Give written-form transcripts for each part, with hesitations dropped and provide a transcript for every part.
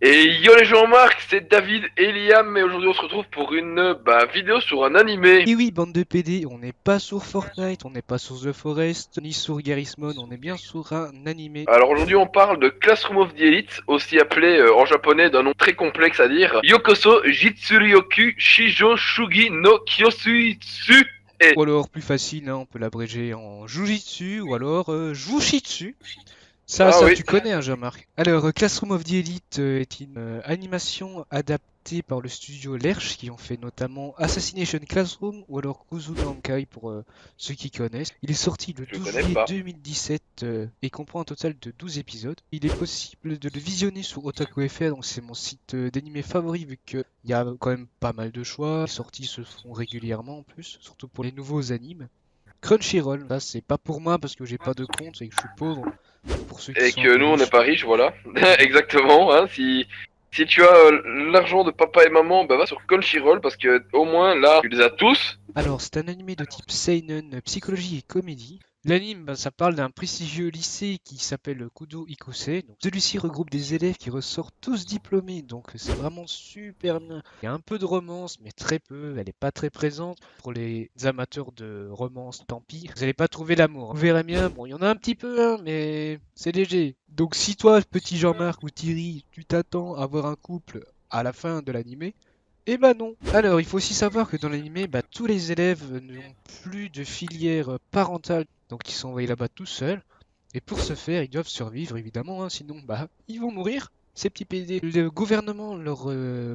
Et yo les Jean-Marc, c'est David et Liam et aujourd'hui on se retrouve pour une vidéo sur un animé. Et oui, bande de PD, on n'est pas sur Fortnite, on n'est pas sur The Forest, ni sur Garry's-Mod, on est bien sur un animé. Alors aujourd'hui on parle de Classroom of the Elite, aussi appelé en japonais d'un nom très complexe à dire Yokoso Jitsuryoku Shijo Shugi no Kyosuitsu. Et Ou alors, plus facile, hein, on peut l'abréger en Jujitsu, ou alors Jushitsu. Ça, ah ça, oui, tu connais, hein, Jean-Marc. Alors, Classroom of the Elite est une animation adaptée par le studio Lerche, qui ont fait notamment Assassination Classroom ou alors Kuzubankai pour ceux qui connaissent. Il est sorti le je 12 connais juillet pas. 2017 et comprend un total de 12 épisodes. Il est possible de le visionner sur Otaku FR, donc c'est mon site d'animé favori vu qu'il y a quand même pas mal de choix. Les sorties se font régulièrement en plus, surtout pour les nouveaux animes. Crunchyroll, ça c'est pas pour moi parce que j'ai pas de compte et que je suis pauvre. Pour ceux qui Et sont un que peu nous on n'est riches. pas riches, voilà. Voilà. Exactement, hein, si tu as l'argent de papa et maman, bah va sur Crunchyroll parce que au moins là tu les as tous. Alors, c'est un animé de type seinen, psychologie et comédie. L'anime, ça parle d'un prestigieux lycée qui s'appelle Kudo Ikuse. Donc, celui-ci regroupe des élèves qui ressortent tous diplômés, donc c'est vraiment super bien. Il y a un peu de romance, mais très peu, elle n'est pas très présente. Pour les amateurs de romance, tant pis, vous n'allez pas trouver l'amour. Vous verrez bien, bon, il y en a un petit peu, hein, mais c'est léger. Donc si toi, petit Jean-Marc ou Thierry, tu t'attends à voir un couple à la fin de l'animé, eh ben non. Alors, il faut aussi savoir que dans l'animé, tous les élèves n'ont plus de filière parentale, donc ils sont envoyés là-bas tout seuls. Et pour ce faire, ils doivent survivre évidemment, hein, sinon ils vont mourir. Ces petits PD. Le gouvernement leur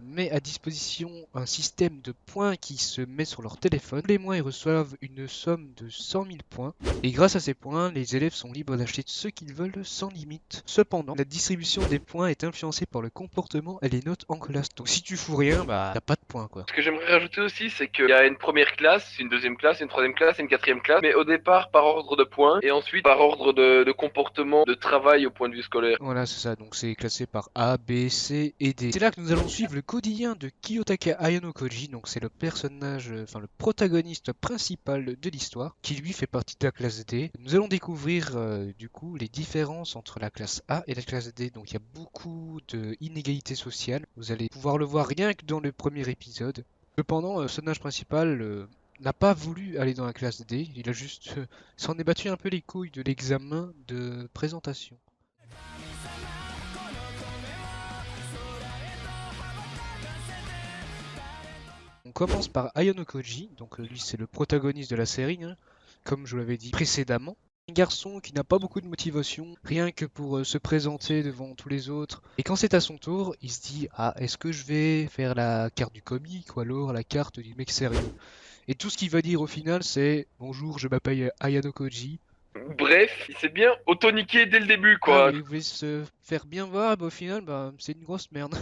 met à disposition un système de points qui se met sur leur téléphone. Tous les mois, ils reçoivent une somme de 100 000 points. Et grâce à ces points, les élèves sont libres d'acheter ce qu'ils veulent sans limite. Cependant, la distribution des points est influencée par le comportement et les notes en classe. Donc si tu fous rien, t'as pas de points quoi. Ce que j'aimerais rajouter aussi, c'est qu'il y a une première classe, une deuxième classe, une troisième classe et une quatrième classe, mais au départ par ordre de points et ensuite par ordre de comportement, de travail au point de vue scolaire. Voilà, c'est ça, donc c'est classé par A, B, C et D. C'est là que nous allons suivre le quotidien de Kiyotaka Ayano Koji, donc c'est le personnage, enfin le protagoniste principal de l'histoire, qui lui fait partie de la classe D. Nous allons découvrir du coup les différences entre la classe A et la classe D, donc il y a beaucoup d'inégalités sociales. Vous allez pouvoir le voir rien que dans le premier épisode. Cependant, le personnage principal n'a pas voulu aller dans la classe D, il a juste s'en est battu un peu les couilles de l'examen de présentation. On commence par Ayano Koji, donc lui c'est le protagoniste de la série, hein, comme je vous l'avais dit précédemment. Un garçon qui n'a pas beaucoup de motivation, rien que pour se présenter devant tous les autres. Et quand c'est à son tour, il se dit ah est-ce que je vais faire la carte du comique ou alors la carte du mec sérieux. Et tout ce qu'il va dire au final c'est bonjour je m'appelle Ayano Koji. Bref, il s'est bien auto-niqué dès le début, Ah quoi. oui, il voulait se faire bien voir, au final c'est une grosse merde.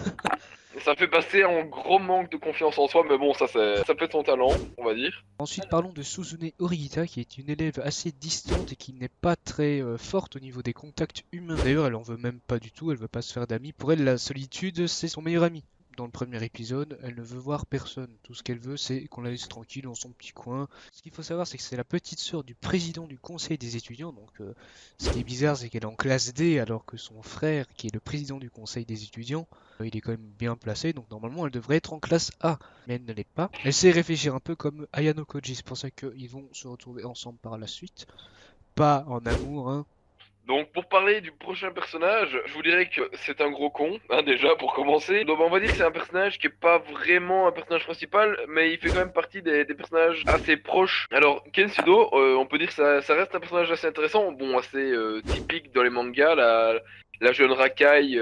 Ça fait passer un gros manque de confiance en soi, mais bon, ça peut être son talent, on va dire. Ensuite, parlons de Suzune Orihita, qui est une élève assez distante et qui n'est pas très forte au niveau des contacts humains. D'ailleurs, elle en veut même pas du tout, elle veut pas se faire d'amis. Pour elle, la solitude, c'est son meilleur ami. Dans le premier épisode, elle ne veut voir personne. Tout ce qu'elle veut, c'est qu'on la laisse tranquille dans son petit coin. Ce qu'il faut savoir, c'est que c'est la petite sœur du président du conseil des étudiants. Donc, ce qui est bizarre, c'est qu'elle est en classe D, alors que son frère, qui est le président du conseil des étudiants, il est quand même bien placé. Donc, normalement, elle devrait être en classe A, mais elle ne l'est pas. Elle sait réfléchir un peu comme Ayano Koji. C'est pour ça qu'ils vont se retrouver ensemble par la suite. Pas en amour, hein. Donc pour parler du prochain personnage, je vous dirais que c'est un gros con, hein, déjà pour commencer. Donc on va dire que c'est un personnage qui est pas vraiment un personnage principal, mais il fait quand même partie des personnages assez proches. Alors Kensudo, on peut dire que ça reste un personnage assez intéressant, bon assez typique dans les mangas, la jeune racaille.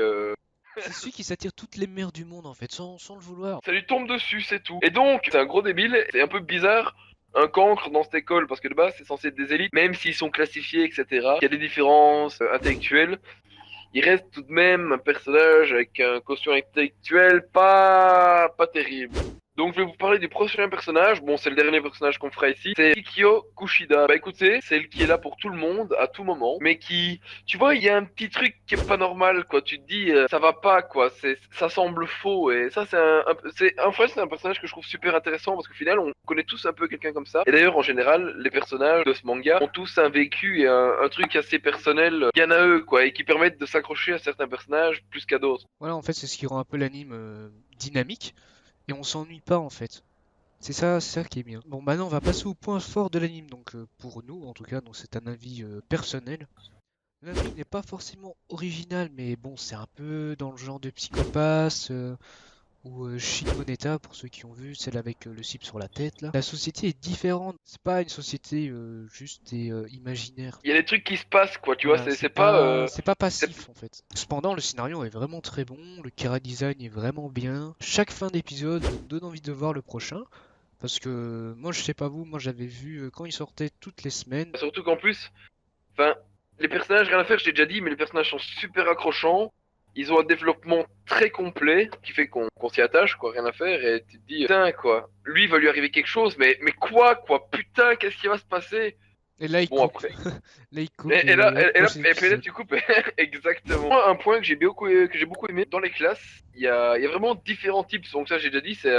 C'est celui qui s'attire toutes les mères du monde en fait, sans le vouloir. Ça lui tombe dessus, c'est tout. Et donc, c'est un gros débile, c'est un peu bizarre. Un cancre dans cette école, parce que de base c'est censé être des élites, même s'ils sont classifiés, etc. Il y a des différences intellectuelles. Il reste tout de même un personnage avec un quotient intellectuel pas terrible. Donc je vais vous parler du prochain personnage, bon c'est le dernier personnage qu'on fera ici, c'est Kikyo Kushida. Bah écoutez, c'est elle qui est là pour tout le monde, à tout moment, mais qui, tu vois, il y a un petit truc qui est pas normal, quoi, tu te dis, ça va pas, quoi, ça semble faux, et ça c'est un personnage que je trouve super intéressant, parce qu'au final, on connaît tous un peu quelqu'un comme ça, et d'ailleurs, en général, les personnages de ce manga ont tous un vécu et un truc assez personnel, bien à eux, quoi, et qui permettent de s'accrocher à certains personnages plus qu'à d'autres. Voilà, en fait, c'est ce qui rend un peu l'anime dynamique et on s'ennuie pas en fait. C'est ça qui est bien. Bon, maintenant on va passer au point fort de l'anime. Donc pour nous, en tout cas, donc c'est un avis personnel. L'anime n'est pas forcément original, mais bon, c'est un peu dans le genre de Psychopass ou Shin Moneta pour ceux qui ont vu, celle avec le slip sur la tête là. La société est différente. C'est pas une société juste et imaginaire. Il y a des trucs qui se passent, quoi, tu vois, Voilà, c'est pas c'est passif en fait. Cependant, le scénario est vraiment très bon, le chara design est vraiment bien. Chaque fin d'épisode nous donne envie de voir le prochain. Parce que moi, je sais pas vous, moi j'avais vu quand il sortait toutes les semaines. surtout qu'en plus, enfin, les personnages, rien à faire, je t'ai déjà dit, mais les personnages sont super accrochants. Ils ont un développement très complet qui fait qu'on s'y attache, quoi, rien à faire. Et tu te dis, putain, quoi, lui, il va lui arriver quelque chose, mais quoi, putain, qu'est-ce qui va se passer? Et là, il Bon, coupe. après. Là, il coupe Et là, au prochain et puis là, épisode. tu coupes. Exactement. Moi, un point que j'ai beaucoup aimé dans les classes, il y a vraiment différents types. Donc ça, j'ai déjà dit, c'est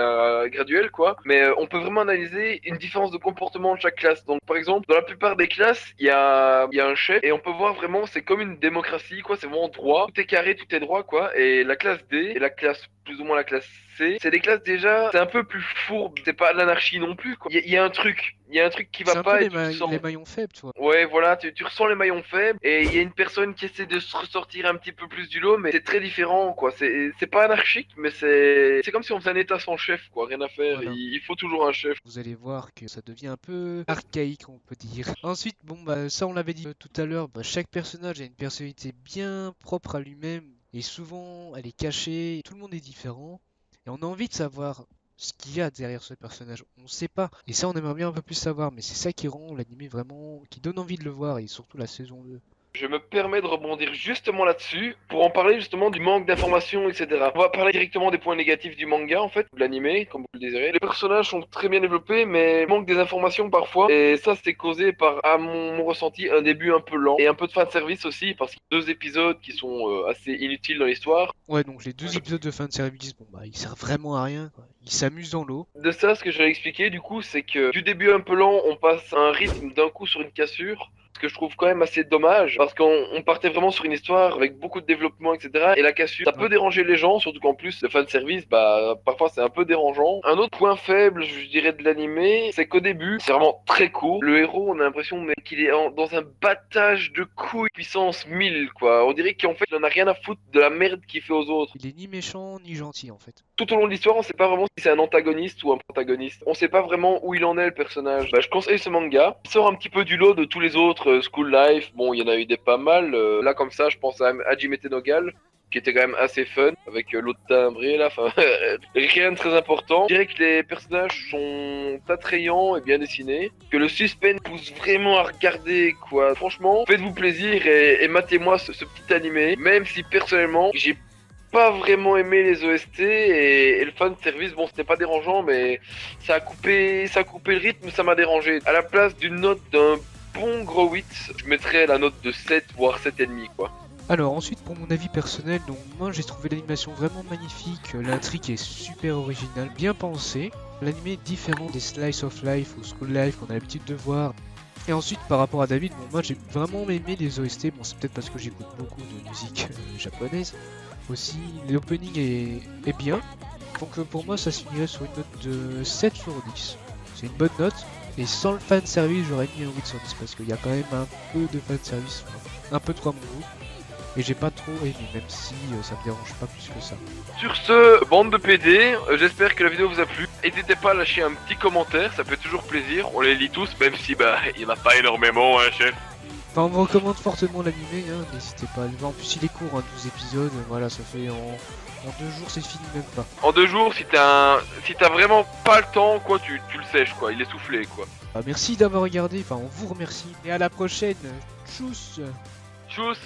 graduel, quoi. Mais on peut vraiment analyser une différence de comportement de chaque classe. Donc, par exemple, dans la plupart des classes, il y a un chef et on peut voir vraiment, c'est comme une démocratie, quoi. C'est vraiment droit. Tout est carré, tout est droit, quoi. Et la classe D et la classe plus ou moins la classe C, c'est des classes déjà, c'est un peu plus fourbe. C'est pas l'anarchie non plus, quoi. Il y a un truc. Il y a un truc qui va C'est un peu pas et tu le sens. les maillons faibles, tu vois. Ouais, voilà, tu ressens les maillons faibles et il y a une personne qui essaie de se ressortir un petit peu plus du lot, mais c'est très différent, quoi. C'est pas anarchique, mais c'est comme si on faisait un état sans chef, quoi. Rien à faire. Voilà. Il faut toujours un chef. Vous allez voir que ça devient un peu archaïque, on peut dire. Ensuite, bon, bah, ça on l'avait dit tout à l'heure, bah, chaque personnage a une personnalité bien propre à lui-même et souvent elle est cachée, tout le monde est différent et on a envie de savoir ce qu'il y a derrière ce personnage. On sait pas. Et ça, on aimerait bien un peu plus savoir, mais c'est ça qui rend l'anime vraiment, qui donne envie de le voir et surtout la saison 2. Je me permets de rebondir justement là-dessus pour en parler justement du manque d'informations, etc. On va parler directement des points négatifs du manga en fait, de l'animé, comme vous le désirez. Les personnages sont très bien développés, mais il manque des informations parfois. Et ça, c'est causé par, à mon ressenti, un début un peu lent et un peu de fin de service aussi, parce qu'il y a 2 épisodes qui sont assez inutiles dans l'histoire. Ouais, donc les 2 épisodes de fin de service, bon bah ils servent vraiment à rien, quoi. Ils s'amusent dans l'eau. De ça, ce que j'allais expliquer du coup, c'est que du début un peu lent, on passe à un rythme d'un coup sur une cassure. Ce que je trouve quand même assez dommage, parce qu'on partait vraiment sur une histoire avec beaucoup de développement, etc. Et la cassure, ça peut Ouais. déranger les gens, surtout qu'en plus, le fan service, bah, parfois c'est un peu dérangeant. Un autre point faible, je dirais, de l'animé, c'est qu'au début, c'est vraiment très court. Le héros, on a l'impression qu'il est dans un battage de couilles puissance 1000, quoi. On dirait qu'en fait, il en a rien à foutre de la merde qu'il fait aux autres. Il est ni méchant ni gentil en fait. Tout au long de l'histoire, on sait pas vraiment si c'est un antagoniste ou un protagoniste. On sait pas vraiment où il en est le personnage. Bah, je conseille ce manga. Il sort un petit peu du lot de tous les autres School Life. Bon, il y en a eu des pas mal. Là, comme ça, je pense à Hajime Nogal, qui était quand même assez fun, avec l'autre timbré là. Enfin, rien de très important. Je dirais que les personnages sont attrayants et bien dessinés. Que le suspense pousse vraiment à regarder, quoi. Franchement, faites-vous plaisir et matez-moi ce petit animé. Même si personnellement, j'ai pas vraiment aimé les OST et le fan service, bon c'était pas dérangeant mais ça a coupé le rythme, ça m'a dérangé. À la place d'une note d'un bon gros 8, je mettrais la note de 7 voire 7,5 quoi. Alors ensuite pour mon avis personnel, donc moi j'ai trouvé l'animation vraiment magnifique, l'intrigue est super originale, bien pensée, l'anime est différent des slice of life ou school life qu'on a l'habitude de voir. Et ensuite par rapport à David, bon moi j'ai vraiment aimé les OST, bon c'est peut-être parce que j'écoute beaucoup de musique japonaise. Aussi, l'opening est bien. Donc pour moi, ça se finirait sur une note de 7 sur 10. C'est une bonne note. Et sans le fan service, j'aurais mis un 8 sur 10 parce qu'il y a quand même un peu de fan service, un peu trop à mon goût. Et j'ai pas trop aimé, même si ça me dérange pas plus que ça. Sur ce, bande de PD, j'espère que la vidéo vous a plu. N'hésitez pas à lâcher un petit commentaire, ça fait toujours plaisir. On les lit tous, même si bah il y en a pas énormément, hein chef. Enfin, on vous recommande fortement l'animé, hein, n'hésitez pas à le voir. En plus, il est court, hein, 12 épisodes, voilà, ça fait en 2 jours, c'est fini, même pas. En 2 jours, si t'as vraiment pas le temps, quoi, tu le sèches, quoi, il est soufflé, quoi. Merci d'avoir regardé, enfin, on vous remercie, et à la prochaine. Tchuss. Tchuss.